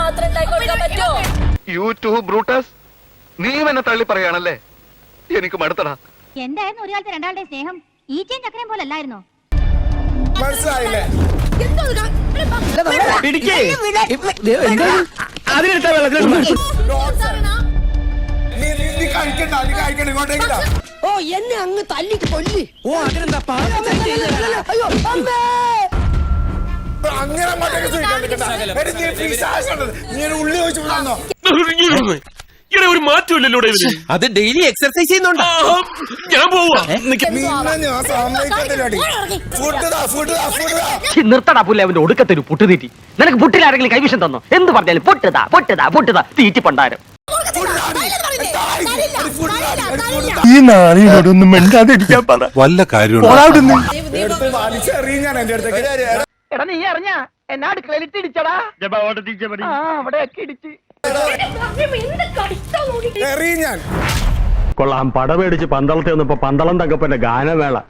മാത്രം ഉണ്ടാക്കി കൊടുക്കാൻ പറ്റുമോ? യൂട്യൂബ് ബ്രൂട്ടസ്, നീ എന്നെ തള്ളി പറയാണല്ലേ? എനിക്ക് മടുത്തടാ. എന്തായിരുന്നു ഒരു കാലത്ത് രണ്ടാളുടെ സ്നേഹം? ഈച്ചയും ചക്കരയും പോലെ അല്ലായിരുന്നോ? മനസ്സിലായില്ലേ? നീ കഴിക്കണ്ട, നീ കഴിക്കണ്ട, ഇങ്ങോട്ടേക്കില്ല. ഓ എന്നെ അങ്ങ് തല്ലി കൊല്ലി. ഓ അതിനെന്താ അങ്ങനെ അങ്ങോട്ടേക്ക് ചോദിക്കാൻ നിൽക്കണ്ട. എടി, നീ പിശാചാണ്. നീ ഒരു ഉള്ളി ചോദിച്ചു വിടാന്നോ? ഒരു മാറ്റമില്ലല്ലോ അത് ഡെയിലി എക്സർസൈസ് ചെയ്യുന്നുണ്ടോ? ഞാൻ പോവാ. നിന്നെ ഞാൻ സമ്മതിക്കത്തില്ലടി. ഫുഡ് താ, ഫുഡ് താ, ഫുഡ് താ. നിർത്തടാ പുല്ലേ, അവന്റെ ഒടുക്കത്തൊരു പുട്ടുതീറ്റി. നിനക്ക് പുട്ടിലാരെങ്കിലും കൈവിഷം തന്നോ? എന്ത് പറഞ്ഞാലും പൊട്ടുതാ പൊട്ടുതാ പൊട്ടുതാ തീറ്റി പണ്ടാരം. ഈ നാളിനോടൊന്നും മിണ്ടാതിരിക്കാൻ പറ. വല്ല കാര്യമുണ്ടോ? എടുത്ത് വലിച്ചെറിയും ഞാൻ എന്റെ അടുത്തേക്ക്. എടാ നീ അറിഞ്ഞ എന്നാ അടുക്കളയിലിട്ട് ഇടിച്ചടാ? അവിടെയൊക്കെ ഇടിച്ച് എറിയും ഞാൻ. കൊള്ളാം. പടമേടിച്ച് പന്തളത്തെ വന്നപ്പോ പന്തളം തങ്കപ്പന്റെ ഗാനമേള